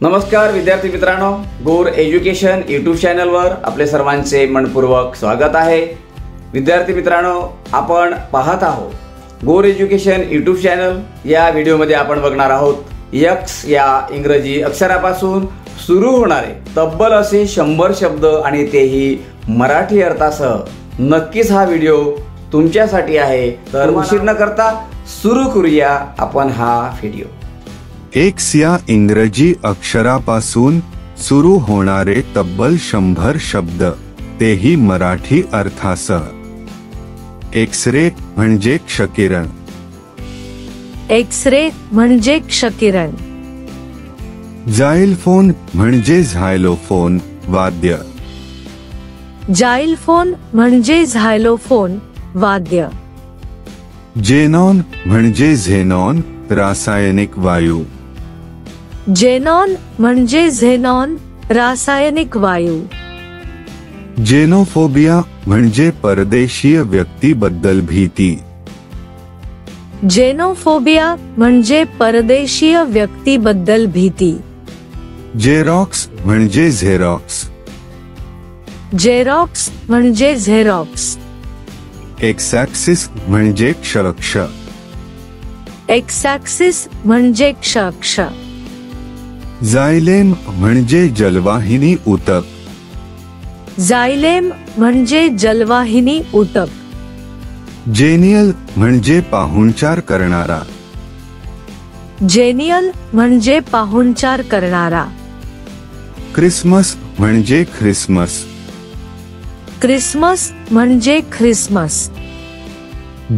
नमस्कार विद्यार्थी मित्रांनो, गोर एज्युकेशन यूट्यूब चॅनलवर आपले सर्वांचे मनपूर्वक स्वागत आहे। विद्यार्थी मित्रांनो, आपण पाहत आहोत गोर एज्युकेशन यूट्यूब चॅनल। या व्हिडिओमध्ये आपण बघणार आहोत यक्स या इंग्रजी अक्षरापासून सुरू होणारे तब्बल असे 100 शब्द आणि तेही मराठी अर्थासह। नक्कीच हा व्हिडिओ तुमच्यासाठी आहे, तर उशीर न करता सुरू करूया आपण हा व्हिडिओ। एक्स या इंग्रजी अक्षरापासून सुरू होणारे तब्बल 100 शब्द, तेही मराठी अर्थासह। एक्स-रे म्हणजे क्षकिरण। एक्स-रे म्हणजे क्षकिरण। जाइलफोन म्हणजे झायलोफोन वाद्य। जाइलफोन म्हणजे झायलोफोन वाद्य। जेनॉन म्हणजे झेनॉन रासायनिक वायू। जेनॉन म्हणजे झेनॉन रासायनिक वायू। जेनोफोबिया म्हणजे परदेशीय व्यक्तीबद्दल भीती। जेनोफोबिया म्हणजे परदेशीय व्यक्तीबद्दल भीती। जेरॉक्स म्हणजे झेरॉक्स। जेरॉक्स म्हणजे झेरॉक्स। एक्स ॲक्सिस म्हणजे क्ष। एक्स ॲक्सिस म्हणजे क्ष। जायलेम म्हणजे जलवाहिनी ऊतक। जायलेम म्हणजे जलवाहिनी ऊतक। जेनियल म्हणजे पाहुणचार करणारा। जेनियल म्हणजे पाहुणचार करणारा। क्रिसमस म्हणजे ख्रिसमस। क्रिसमस म्हणजे ख्रिसमस।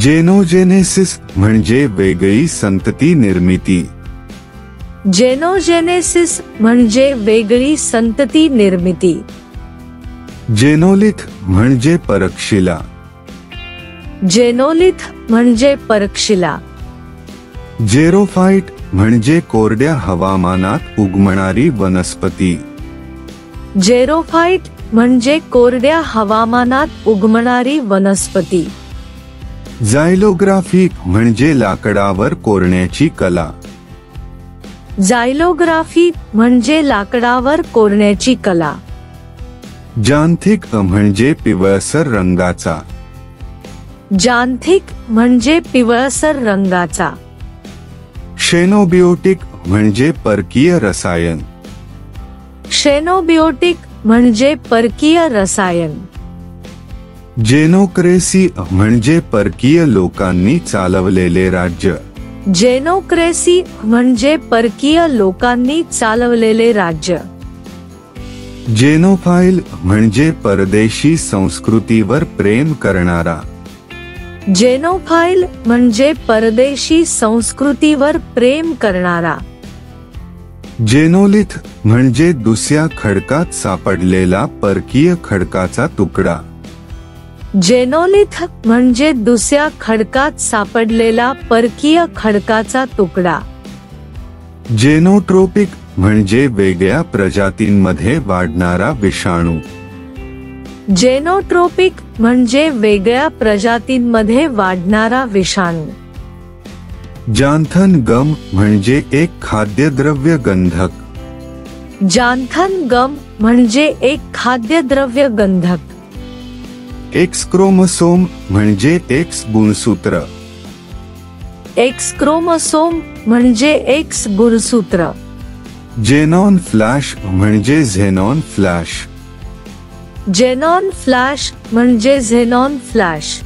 जेनोजेनेसिस म्हणजे वेगळी संतती निर्मिती। जेनोजेनेसिस म्हणजे वेगळी संतती निर्मिती। जेनोलिथ म्हणजे परक्षिला। जेनोलिथ म्हणजे परक्षिला। जेरोफाइट म्हणजे कोरड्या हवामानात उगवणारी वनस्पती। जेरोफाइट म्हणजे कोरड्या हवामानात उगवणारी वनस्पती। जायलोग्राफी म्हणजे लाकडावर कोरण्याची कला। जायलोग्राफी म्हणजे लाकडावर कोरण्याची कला। जांथिक म्हणजे पिवळसर रंगाचा। जांथिक म्हणजे पिवळसर रंगाचा। शेनोबियोटिक म्हणजे परकीय रसायन। शेनोबियोटिक म्हणजे परकीय रसायन। जेनोक्रेसी म्हणजे परकीय लोकांनी चालवलेले राज्य। जेनोक्रेसी म्हणजे परकीय लोकांनी चालवलेले राज्य। जेनोफाइल म्हणजे परदेशी संस्कृतीवर प्रेम करणारा। जेनोफाइल म्हणजे परदेशी संस्कृतीवर प्रेम करणारा। जेनोलिथ म्हणजे दुसऱ्या खडकात सापडलेला परकीय खडकाचा तुकडा। जेनोलिथ म्हणजे दुसऱ्या खडकात सापडलेला परकीय खडकाचा तुकडा। जेनोट्रोपिक म्हणजे वेगळ्या प्रजातींमध्ये वाढणारा विषाणू। जेनोट्रोपिक म्हणजे वेगळ्या प्रजातींमध्ये वाढणारा विषाणू। जांथन गम म्हणजे एक खाद्यद्रव्य गंधक। जांथन गम म्हणजे एक खाद्यद्रव्य गंधक। एक्स क्रोमोसोम म्हणजे एक्स गुणसूत्र। एक्स क्रोमोसोम म्हणजे एक्स गुणसूत्र। जेनॉन फ्लॅश म्हणजे झेनॉन फ्लॅश। जेनॉन फ्लॅश म्हणजे झेनॉन फ्लॅश।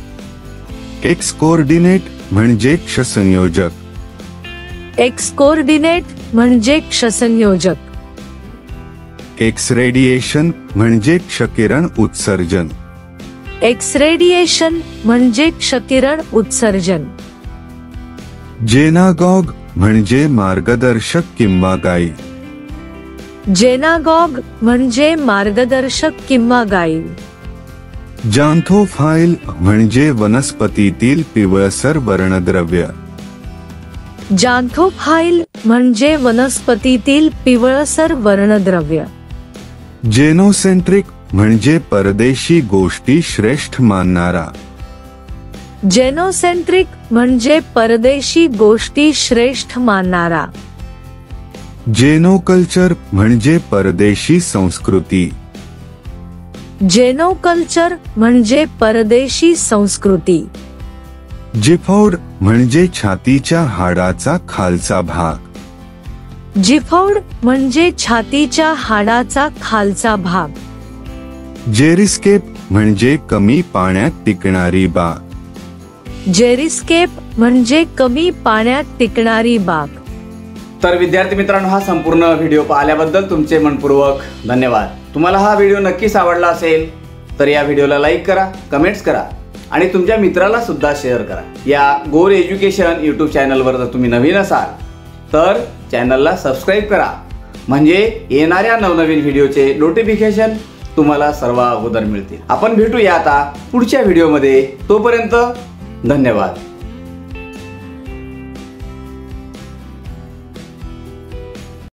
एक्स कोऑर्डिनेट म्हणजे क्षसंयोजक। एक्स कोऑर्डिनेट म्हणजे क्षसंयोजक। एक्स रेडिएशन म्हणजे क्षकिरण उत्सर्जन। एक्स रेडिएशन म्हणजे क्षकिरण उत्सर्जन। जेनागॉग म्हणजे मार्गदर्शक किंवा गाईड। जेनागॉग म्हणजे मार्गदर्शक किंवा गाईड। जांथोफाइल म्हणजे वनस्पतीतील पिवळसर वर्णद्रव्य। जांथोफाइल म्हणजे वनस्पतीतील पिवळसर वर्णद्रव्य। जेनोसेंट्रिक म्हणजे परदेशी गोष्टी श्रेष्ठ मानणारा। जेनोसेंट्रिक म्हणजे परदेशी गोष्टी श्रेष्ठ मानणारा। जेनोकल्चर म्हणजे परदेशी संस्कृती. जेनोकल्चर म्हणजे परदेशी संस्कृती. जिफौड म्हणजे छातीच्या हाडाचा खालचा भाग. जिफौड म्हणजे छातीच्या हाडाचा खालचा भाग. जेरिस्केप म्हणजे कमी पाण्यात टिकणारी बाग. जेरिस्केप म्हणजे कमी पाण्यात टिकणारी बाग. तर विद्यार्थी मित्रांनो, हा संपूर्ण व्हिडिओ पाहिल्याबद्दल तुमचे मनपूर्वक धन्यवाद. तुम्हाला हा व्हिडिओ नक्कीच आवडला असेल तर या व्हिडिओला लाईक करा, कमेंट्स करा आणि तुमच्या मित्राला सुद्धा शेअर करा. या गोर एज्युकेशन यूट्यूब चॅनलवर जर तुम्ही नवीन असाल तर चॅनलला सबस्क्राईब करा, म्हणजे येणाऱ्या नवनवीन व्हिडिओचे नोटिफिकेशन तुम्हाला सर्व अगोदर मिळतील. आपण भेटूया आता पुढच्या व्हिडिओमध्ये. तोपर्यंत धन्यवाद.